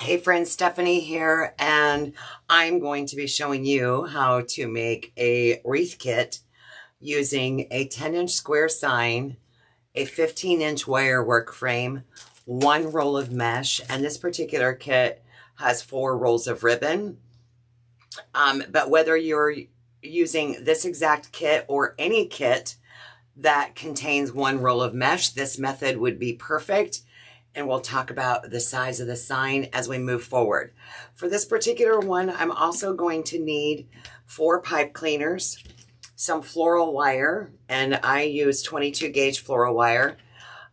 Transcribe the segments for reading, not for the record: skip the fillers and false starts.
Hey friends, Stephanie here, and I'm going to be showing you how to make a wreath kit using a 10-inch square sign, a 15-inch wire work frame, one roll of mesh, and this particular kit has 4 rolls of ribbon. But whether you're using this exact kit or any kit that contains one roll of mesh, this method would be perfect. And we'll talk about the size of the sign as we move forward. For this particular one, I'm also going to need 4 pipe cleaners, some floral wire, and I use 22 gauge floral wire.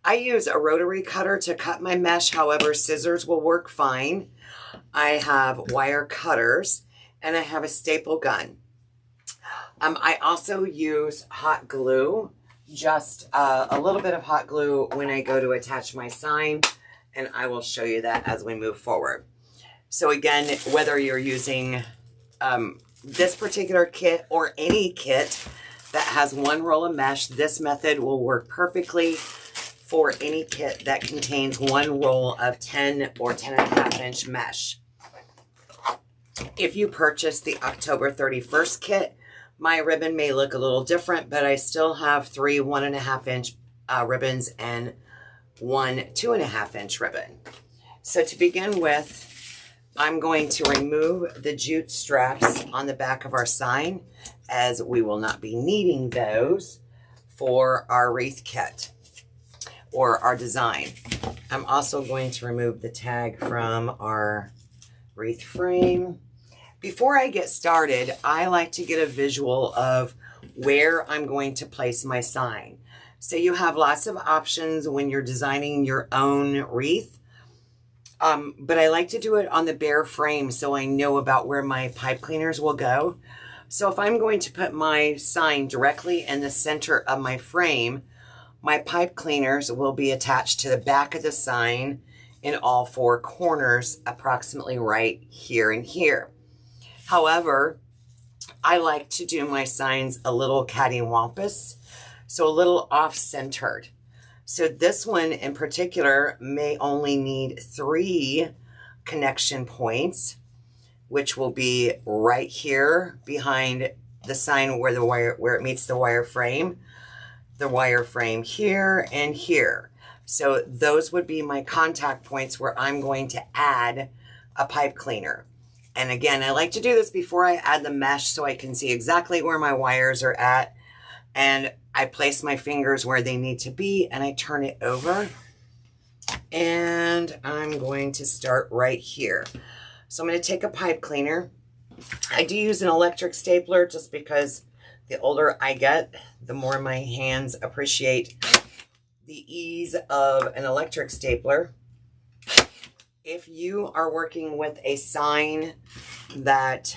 I use a rotary cutter to cut my mesh, however, scissors will work fine. I have wire cutters, and I have a staple gun. I also use hot glue, just a little bit of hot glue when I go to attach my sign, and I will show you that as we move forward. So again, whether you're using this particular kit or any kit that has one roll of mesh, this method will work perfectly for any kit that contains one roll of 10 or 10.5-inch mesh. If you purchase the October 31st kit, my ribbon may look a little different, but I still have 3 1.5-inch ribbons and 1 2.5-inch ribbon. So to begin with, I'm going to remove the jute straps on the back of our sign, as we will not be needing those for our wreath kit or our design. I'm also going to remove the tag from our wreath frame. Before I get started, I like to get a visual of where I'm going to place my sign. So you have lots of options when you're designing your own wreath, but I like to do it on the bare frame so I know about where my pipe cleaners will go. So if I'm going to put my sign directly in the center of my frame, my pipe cleaners will be attached to the back of the sign in all 4 corners, approximately right here and here. However, I like to do my signs a little cattywampus, so a little off-centered. So this one in particular may only need 3 connection points, which will be right here behind the sign where it meets the wire frame here and here. So those would be my contact points where I'm going to add a pipe cleaner. And again, I like to do this before I add the mesh so I can see exactly where my wires are at. And I place my fingers where they need to be and I turn it over. And I'm going to start right here. So I'm going to take a pipe cleaner. I do use an electric stapler just because the older I get, the more my hands appreciate the ease of an electric stapler. If you are working with a sign that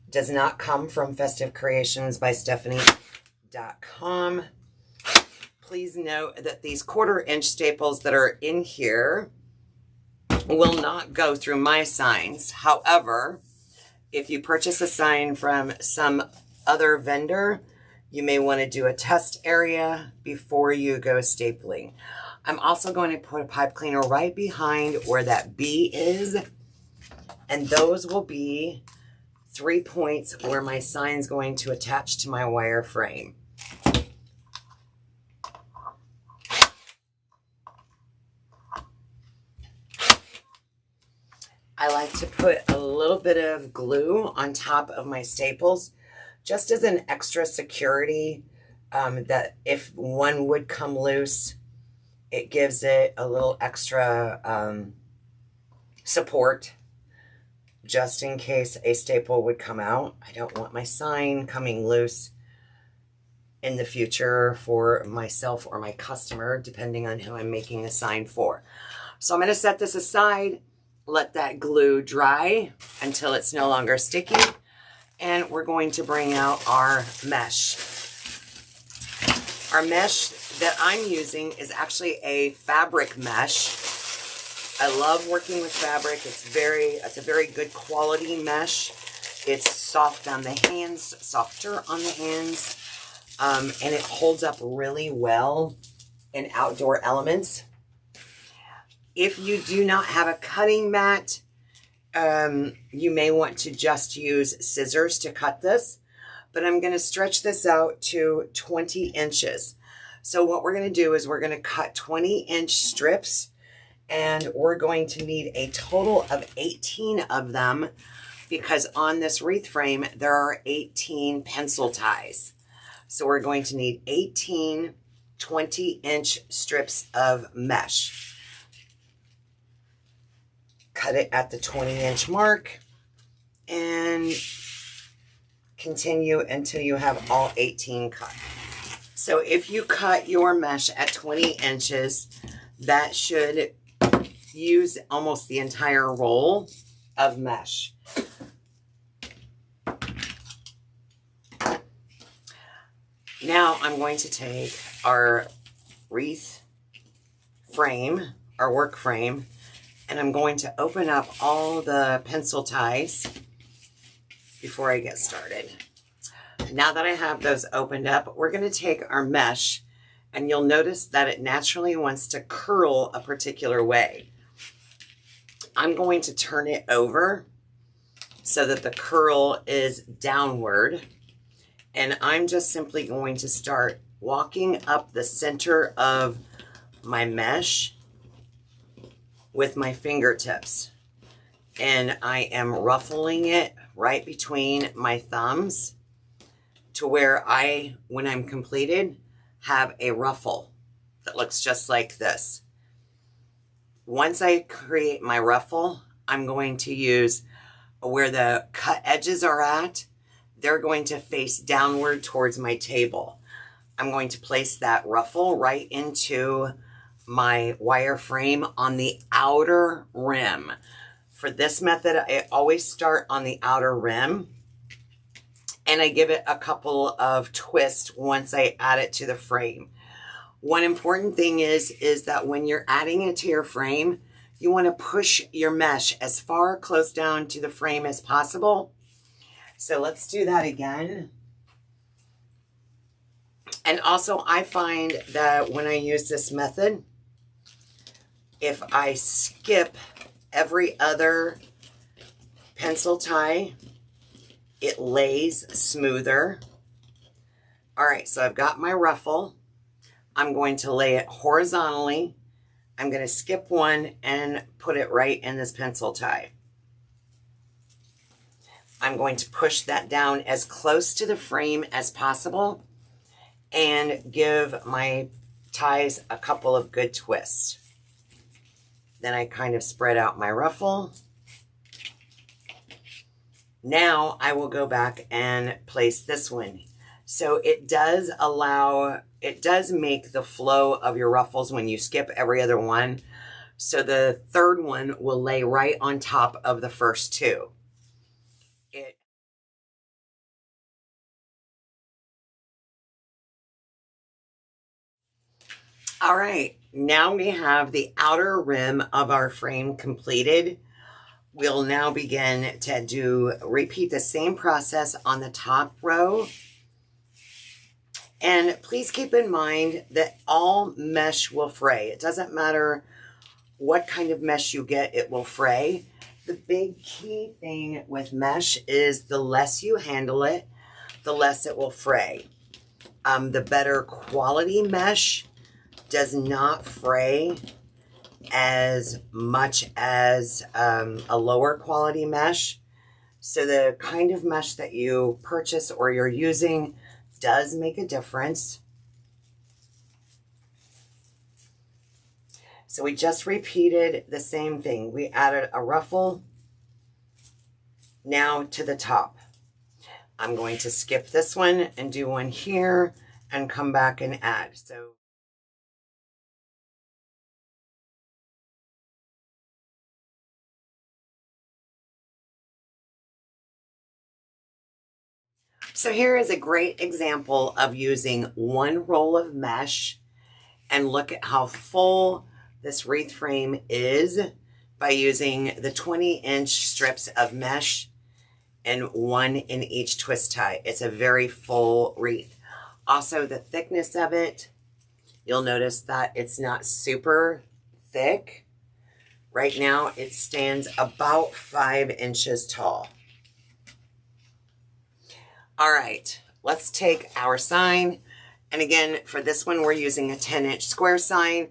does not come from Festive Creations by Stephanie.com, please note that these 1/4-inch staples that are in here will not go through my signs. However, if you purchase a sign from some other vendor, you may want to do a test area before you go stapling. I'm also going to put a pipe cleaner right behind where that B is, and those will be 3 points where my sign's going to attach to my wire frame. I like to put a little bit of glue on top of my staples, just as an extra security, that if one would come loose, it gives it a little extra support, just in case a staple would come out. I don't want my sign coming loose in the future for myself or my customer, depending on who I'm making a sign for. So I'm going to set this aside, let that glue dry until it's no longer sticky, and we're going to bring out our mesh. Our mesh that I'm using is actually a fabric mesh. I love working with fabric. It's a very good quality mesh. It's soft on the hands, softer on the hands, and it holds up really well in outdoor elements. If you do not have a cutting mat, you may want to just use scissors to cut this, but I'm going to stretch this out to 20 inches. So what we're going to do is we're going to cut 20-inch strips, and we're going to need a total of 18 of them, because on this wreath frame, there are 18 pencil ties. So we're going to need 18 20-inch strips of mesh. Cut it at the 20-inch mark and continue until you have all 18 cut. So if you cut your mesh at 20 inches, that should use almost the entire roll of mesh. Now I'm going to take our wreath frame, our work frame, and I'm going to open up all the pencil ties before I get started. Now that I have those opened up, we're going to take our mesh, and you'll notice that it naturally wants to curl a particular way. I'm going to turn it over so that the curl is downward, and I'm just simply going to start walking up the center of my mesh with my fingertips, and I am ruffling it right between my thumbs to where I, when I'm completed, have a ruffle that looks just like this. Once I create my ruffle, I'm going to use where the cut edges are at. They're going to face downward towards my table. I'm going to place that ruffle right into my wire frame on the outer rim. For this method, I always start on the outer rim, and I give it a couple of twists once I add it to the frame. One important thing is that when you're adding it to your frame, you want to push your mesh as far close down to the frame as possible. So let's do that again. And also, I find that when I use this method, if I skip every other pencil tie, it lays smoother. All right, so I've got my ruffle. I'm going to lay it horizontally. I'm going to skip one and put it right in this pencil tie. I'm going to push that down as close to the frame as possible and give my ties a couple of good twists. Then I kind of spread out my ruffle. Now I will go back and place this one. So it does make the flow of your ruffles when you skip every other one. So the third one will lay right on top of the first two. All right, now we have the outer rim of our frame completed. We'll now begin to repeat the same process on the top row. And please keep in mind that all mesh will fray. It doesn't matter what kind of mesh you get, it will fray. The big key thing with mesh is the less you handle it, the less it will fray. The better quality mesh does not fray as much as a lower quality mesh. So the kind of mesh that you purchase or you're using does make a difference. So we just repeated the same thing. We added a ruffle now to the top. I'm going to skip this one and do one here and come back and add. So here is a great example of using one roll of mesh, and look at how full this wreath frame is by using the 20-inch strips of mesh and one in each twist tie. It's a very full wreath. Also, the thickness of it, you'll notice that it's not super thick. Right now it stands about 5 inches tall. All right, let's take our sign. And again, for this one, we're using a 10-inch square sign.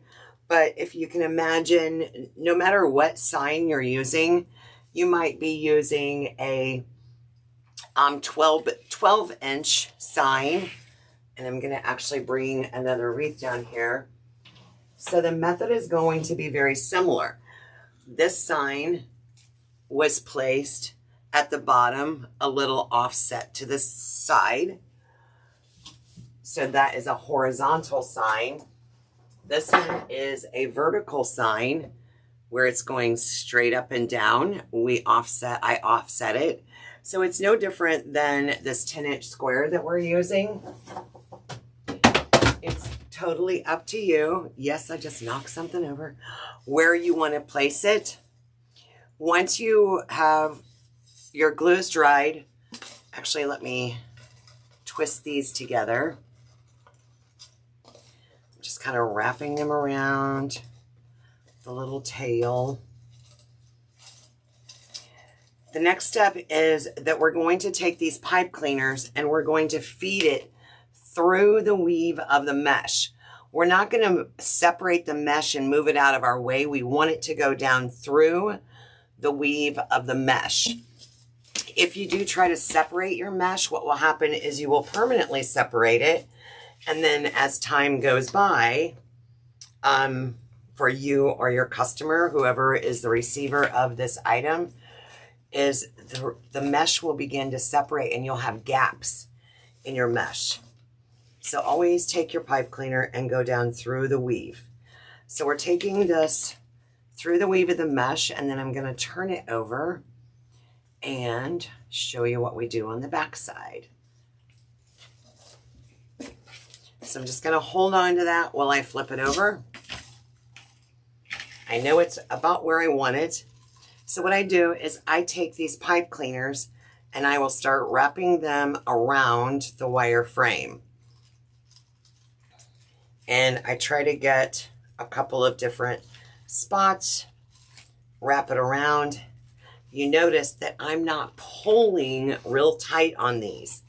But if you can imagine, no matter what sign you're using, you might be using a 12-inch sign. And I'm going to actually bring another wreath down here. So the method is going to be very similar. This sign was placed at the bottom, a little offset to the side. So that is a horizontal sign. This one is a vertical sign where it's going straight up and down. I offset it. So it's no different than this 10-inch square that we're using. It's totally up to you. Yes, I just knocked something over. Where you want to place it. Once you have your glues dried, actually let me twist these together. Just kind of wrapping them around the little tail. The next step is that we're going to take these pipe cleaners and we're going to feed it through the weave of the mesh. We're not going to separate the mesh and move it out of our way. We want it to go down through the weave of the mesh. If you do try to separate your mesh, what will happen is you will permanently separate it. And then as time goes by, for you or your customer, whoever is the receiver of this item, is the mesh will begin to separate and you'll have gaps in your mesh. So always take your pipe cleaner and go down through the weave. So we're taking this through the weave of the mesh, and then I'm going to turn it over and show you what we do on the back side. So I'm just going to hold on to that while I flip it over. I know it's about where I want it. So what I do is I take these pipe cleaners and I will start wrapping them around the wire frame. And I try to get a couple of different spots, wrap it around. You notice that I'm not pulling real tight on these.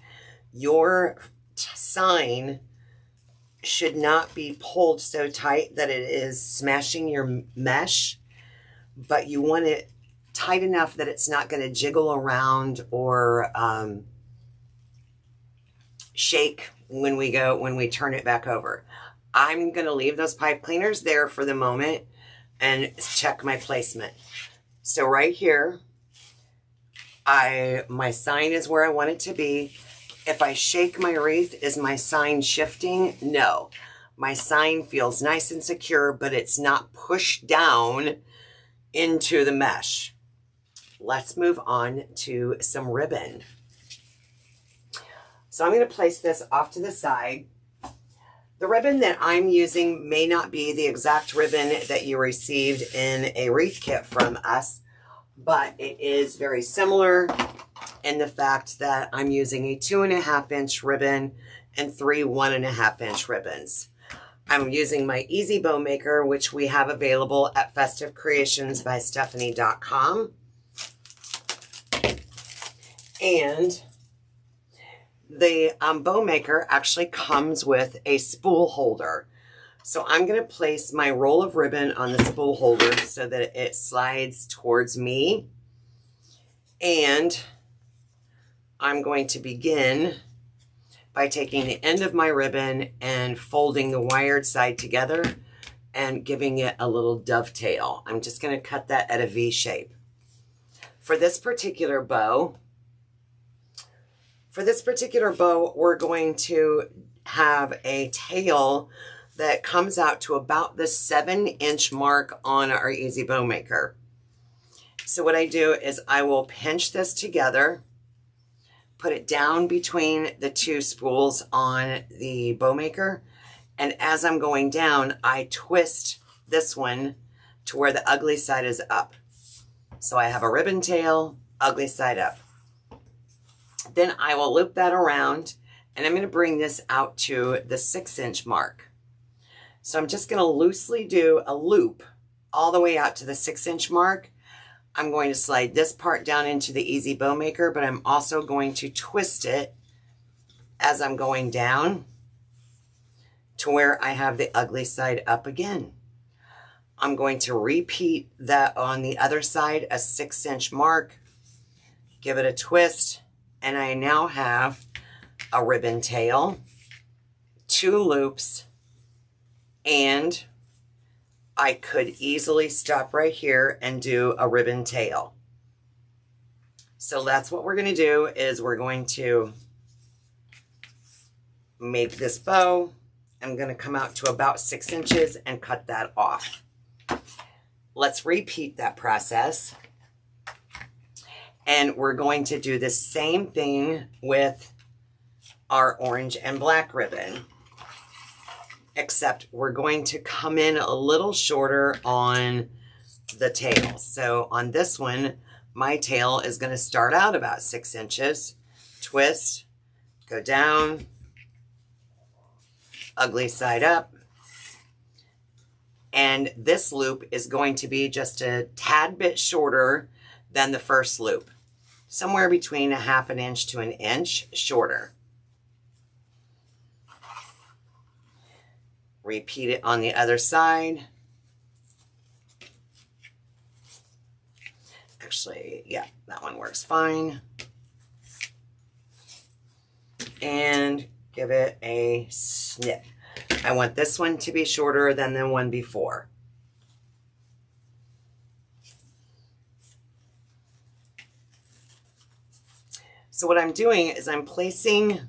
Your sign should not be pulled so tight that it is smashing your mesh, but you want it tight enough that it's not going to jiggle around or shake when we turn it back over. I'm going to leave those pipe cleaners there for the moment and check my placement. So right here, my sign is where I want it to be. If I shake my wreath, is my sign shifting? No. My sign feels nice and secure, but it's not pushed down into the mesh. Let's move on to some ribbon. So I'm going to place this off to the side. The ribbon that I'm using may not be the exact ribbon that you received in a wreath kit from us, but it is very similar in the fact that I'm using a 2.5-inch ribbon and 3 1.5-inch ribbons. I'm using my Easy Bow Maker, which we have available at festivecreationsbystephanie.com. And the bow maker actually comes with a spool holder. So I'm going to place my roll of ribbon on the spool holder so that it slides towards me. And I'm going to begin by taking the end of my ribbon and folding the wired side together and giving it a little dovetail. I'm just going to cut that at a V shape. For this particular bow, we're going to have a tail that comes out to about the 7-inch mark on our Easy Bow Maker. So what I do is I will pinch this together, put it down between the two spools on the bow maker, and as I'm going down, I twist this one to where the ugly side is up. So I have a ribbon tail, ugly side up. Then I will loop that around, and I'm going to bring this out to the 6-inch mark. So I'm just going to loosely do a loop all the way out to the 6-inch mark. I'm going to slide this part down into the Easy Bow Maker, but I'm also going to twist it as I'm going down to where I have the ugly side up again. I'm going to repeat that on the other side, a 6-inch mark, give it a twist, and I now have a ribbon tail, 2 loops, and I could easily stop right here and do a ribbon tail. So that's what we're going to do, is we're going to make this bow. I'm going to come out to about 6 inches and cut that off. Let's repeat that process. And we're going to do the same thing with our orange and black ribbon, except we're going to come in a little shorter on the tail. So on this one, my tail is going to start out about 6 inches, twist, go down, ugly side up, and this loop is going to be just a tad bit shorter than the first loop, somewhere between 1/2 inch to 1 inch shorter. Repeat it on the other side. Actually, yeah, that one works fine. And give it a snip. I want this one to be shorter than the one before. So what I'm doing is I'm placing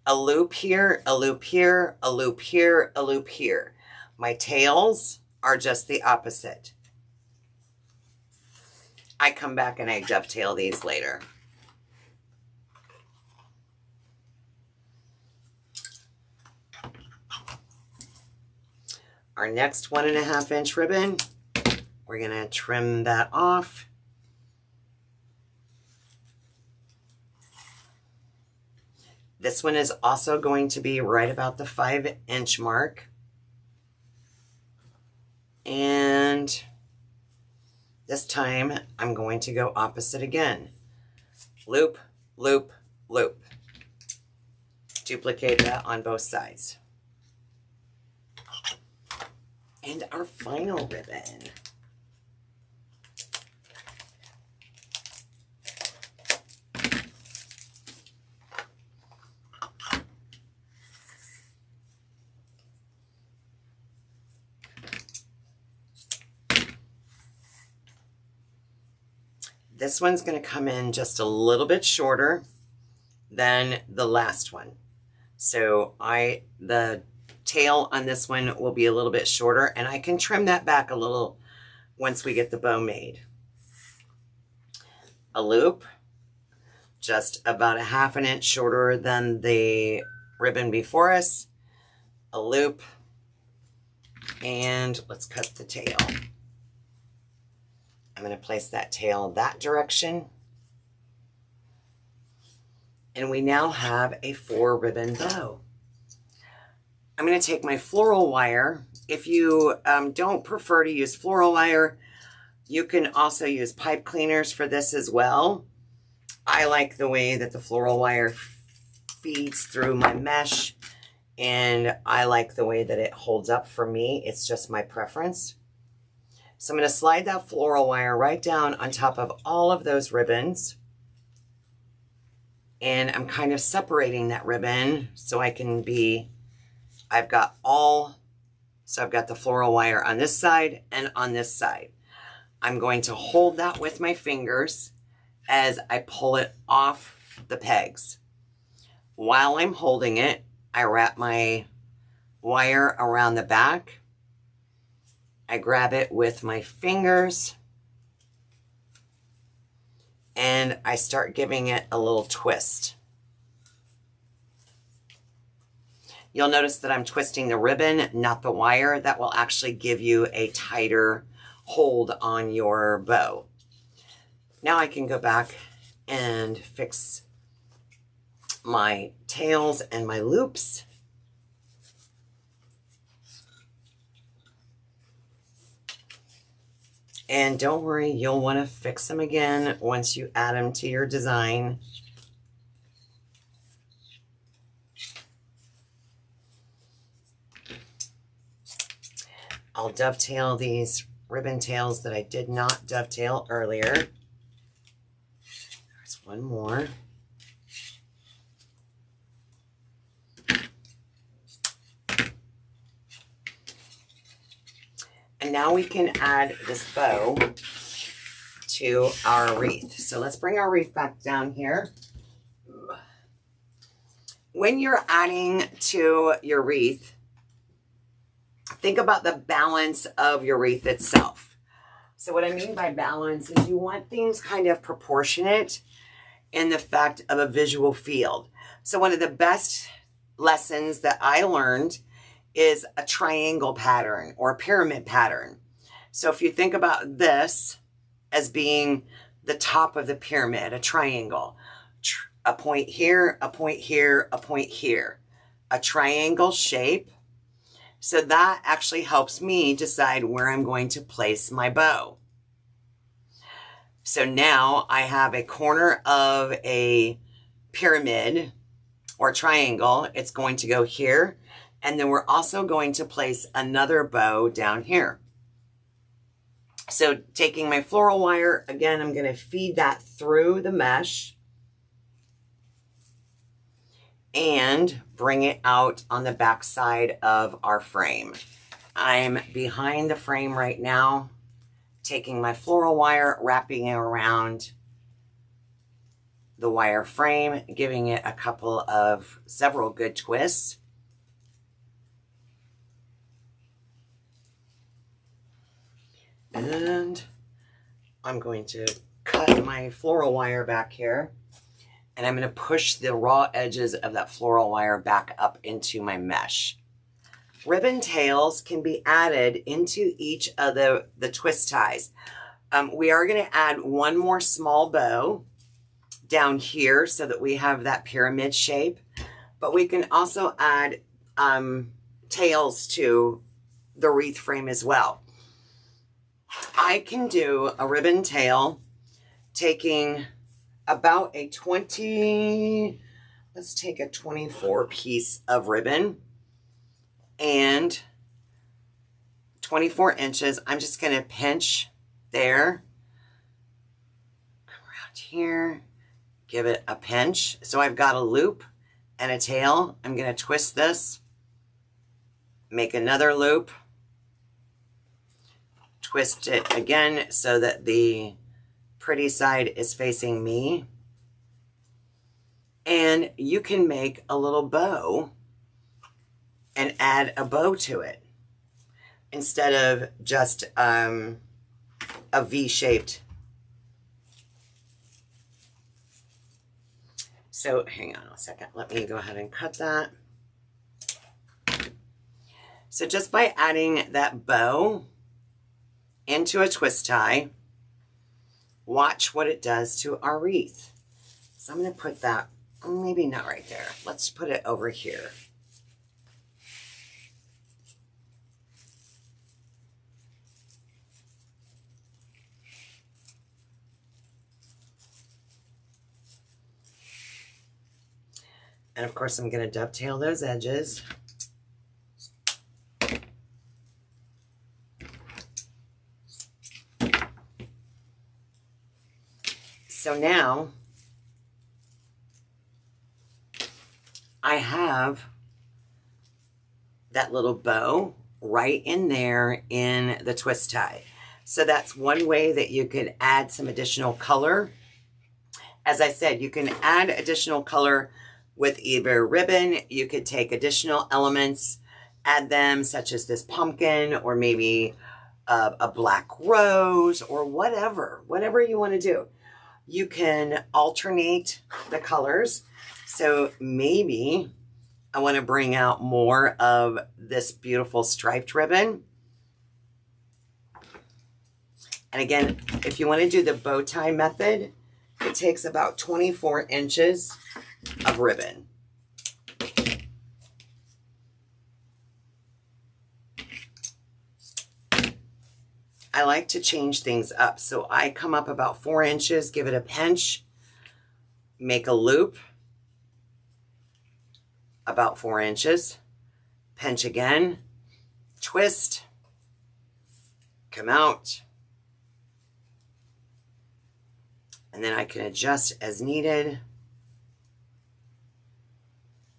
a loop here, a loop here, a loop here, a loop here. My tails are just the opposite. I come back and I dovetail these later. Our next 1.5 inch ribbon, we're going to trim that off. This one is also going to be right about the 5-inch mark. And this time I'm going to go opposite again. Loop, loop, loop. Duplicate that on both sides. And our final ribbon. This one's going to come in just a little bit shorter than the last one. So the tail on this one will be a little bit shorter, and I can trim that back a little once we get the bow made. A loop, just about 1/2 inch shorter than the ribbon before us. A loop, and let's cut the tail. I'm going to place that tail that direction. And we now have a 4-ribbon bow. I'm going to take my floral wire. If you don't prefer to use floral wire, you can also use pipe cleaners for this as well. I like the way that the floral wire feeds through my mesh, and I like the way that it holds up for me. It's just my preference. So I'm going to slide that floral wire right down on top of all of those ribbons. And I'm kind of separating that ribbon so I can be, I've got the floral wire on this side and on this side. I'm going to hold that with my fingers as I pull it off the pegs. While I'm holding it, I wrap my wire around the back. I grab it with my fingers and I start giving it a little twist. You'll notice that I'm twisting the ribbon, not the wire. That will actually give you a tighter hold on your bow. Now I can go back and fix my tails and my loops. And don't worry, you'll want to fix them again once you add them to your design. I'll dovetail these ribbon tails that I did not dovetail earlier. There's one more. And now we can add this bow to our wreath. So let's bring our wreath back down here. When you're adding to your wreath, think about the balance of your wreath itself. So what I mean by balance is you want things kind of proportionate in the fact of a visual field. So one of the best lessons that I learned is a triangle pattern or a pyramid pattern. So if you think about this as being the top of the pyramid, a triangle, a point here, a point here, a point here, a triangle shape. So that actually helps me decide where I'm going to place my bow. So now I have a corner of a pyramid or triangle. It's going to go here. And then we're also going to place another bow down here. So taking my floral wire, again, I'm going to feed that through the mesh and bring it out on the back side of our frame. I'm behind the frame right now, taking my floral wire, wrapping it around the wire frame, giving it several good twists. And I'm going to cut my floral wire back here, and I'm going to push the raw edges of that floral wire back up into my mesh. Ribbon tails can be added into each of the twist ties. We are going to add one more small bow down here so that we have that pyramid shape, but we can also add tails to the wreath frame as well. I can do a ribbon tail taking about a 24 piece of ribbon and 24 inches. I'm just going to pinch there, come around here, give it a pinch. So I've got a loop and a tail. I'm going to twist this, make another loop, twist it again so that the pretty side is facing me. And you can make a little bow and add a bow to it instead of just a V-shaped. So hang on a second. Let me go ahead and cut that. So just by adding that bow into a twist tie, watch what it does to our wreath. So I'm going to put that, maybe not right there. Let's put it over here. And of course, I'm going to dovetail those edges. So now I have that little bow right in there in the twist tie. So that's one way that you could add some additional color. As I said, you can add additional color with either ribbon. You could take additional elements, add them, such as this pumpkin, or maybe a black rose, or whatever you want to do. You can alternate the colors. So maybe I want to bring out more of this beautiful striped ribbon. And again, if you want to do the bow tie method, it takes about 24 inches of ribbon. I like to change things up. So I come up about 4 inches, give it a pinch, make a loop about 4 inches, pinch again, twist, come out, and then I can adjust as needed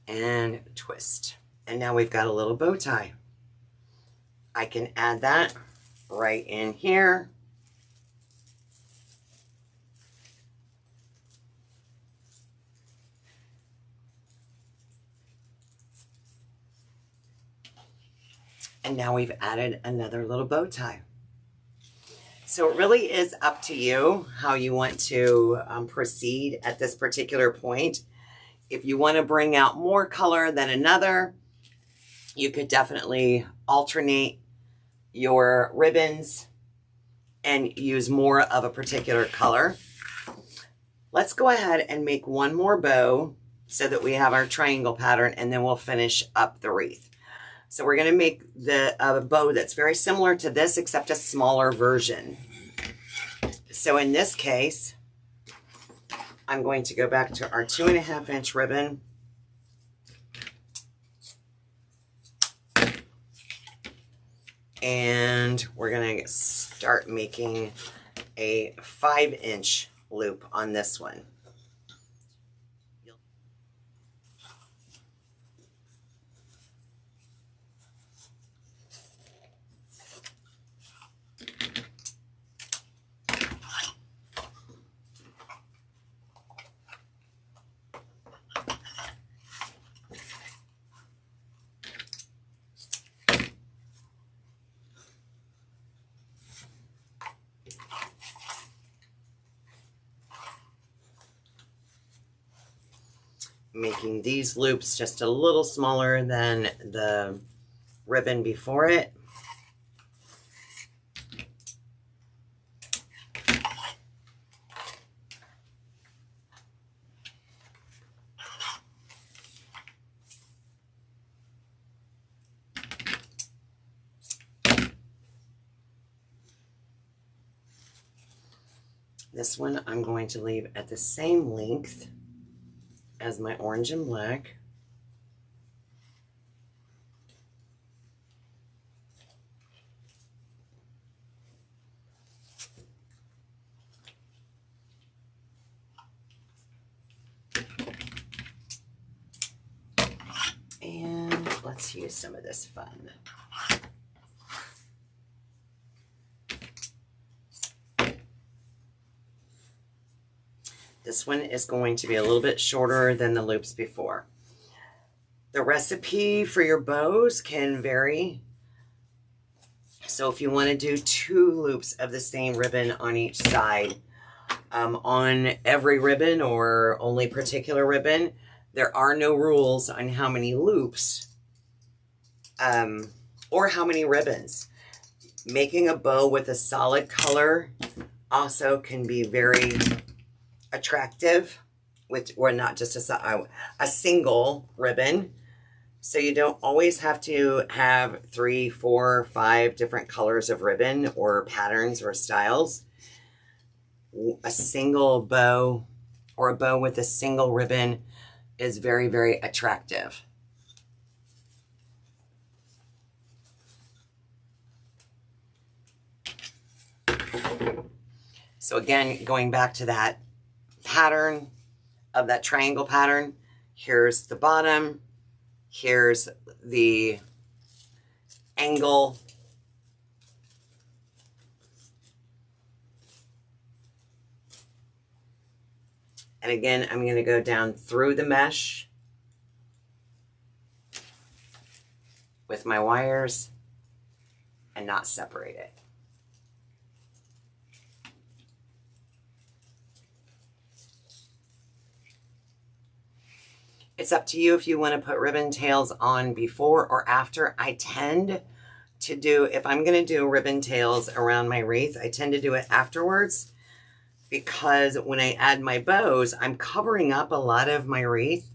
and twist. And now we've got a little bow tie. I can add that right in here. And now we've added another little bow tie. So it really is up to you how you want to proceed at this particular point. If you want to bring out more color than another, you could definitely alternate your ribbons and use more of a particular color. Let's go ahead and make one more bow so that we have our triangle pattern, and then we'll finish up the wreath. So we're going to make a bow that's very similar to this, except a smaller version. So in this case, I'm going to go back to our 2.5 inch ribbon. And we're going to start making a 5 inch loop on this one. Making these loops just a little smaller than the ribbon before it. This one I'm going to leave at the same length as my orange and black. And let's use some of this fun. This one is going to be a little bit shorter than the loops before. The recipe for your bows can vary. So if you want to do 2 loops of the same ribbon on each side, on every ribbon or only particular ribbon, there are no rules on how many loops or how many ribbons. Making a bow with a solid color also can be very attractive, or not just a single ribbon. So you don't always have to have 3, 4, 5 different colors of ribbon or patterns or styles. A single bow or a bow with a single ribbon is very, very attractive. So again, going back to that pattern of that triangle pattern, here's the bottom, here's the angle, and again I'm going to go down through the mesh with my wires and not separate it. It's up to you if you want to put ribbon tails on before or after. I tend to do, if I'm going to do ribbon tails around my wreath, I tend to do it afterwards, because when I add my bows, I'm covering up a lot of my wreath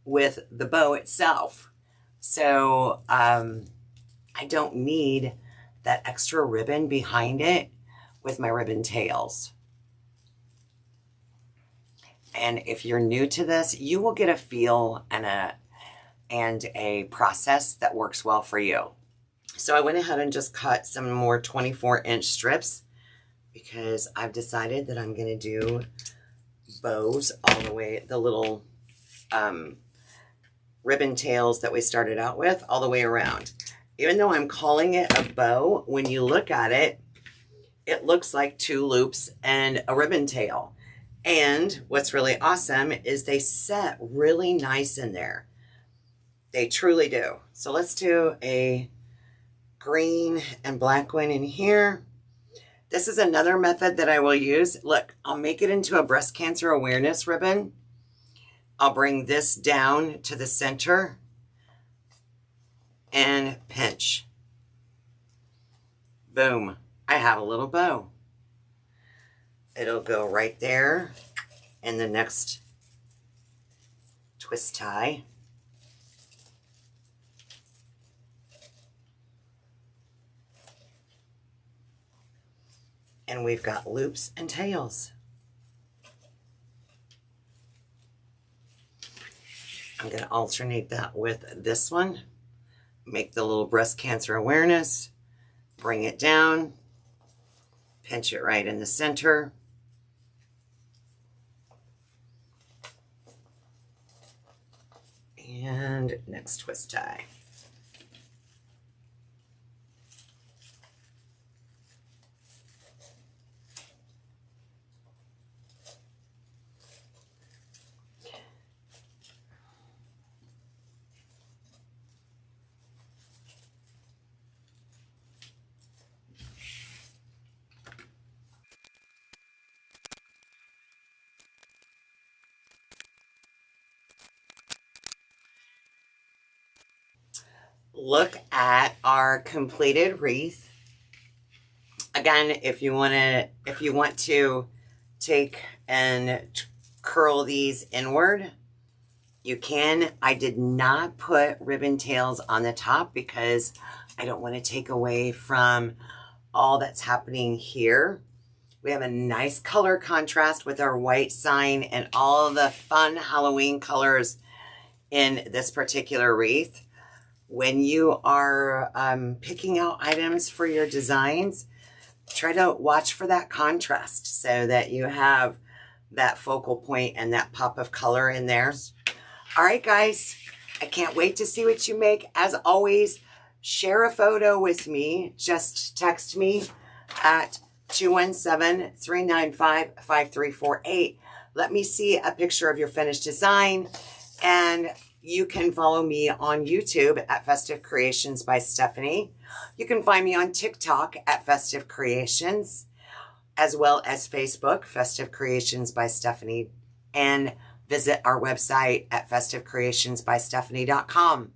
with the bow itself. So I don't need that extra ribbon behind it with my ribbon tails. And if you're new to this, you will get a feel and a process that works well for you. So I went ahead and just cut some more 24-inch strips because I've decided that I'm going to do bows all the way, the little ribbon tails that we started out with, all the way around. Even though I'm calling it a bow, when you look at it, it looks like 2 loops and a ribbon tail. And what's really awesome is they set really nice in there. They truly do. So let's do a green and black one in here. This is another method that I will use. Look, I'll make it into a breast cancer awareness ribbon. I'll bring this down to the center and pinch. Boom. I have a little bow. It'll go right there in the next twist tie. And we've got loops and tails. I'm going to alternate that with this one. Make the little breast cancer awareness. Bring it down. Pinch it right in the center. And next twist tie. Look at our completed wreath. Again, if you want to take and curl these inward, you can. I did not put ribbon tails on the top because I don't want to take away from all that's happening here. We have a nice color contrast with our white sign and all the fun Halloween colors in this particular wreath. When you are picking out items for your designs, try to watch for that contrast so that you have that focal point and that pop of color in there. All right, guys, I can't wait to see what you make. As always, share a photo with me. Just text me at 217-395-5348. Let me see a picture of your finished design, and you can follow me on YouTube at Festive Creations by Stephanie. You can find me on TikTok at Festive Creations, as well as Facebook, Festive Creations by Stephanie, and visit our website at festivecreationsbystephanie.com.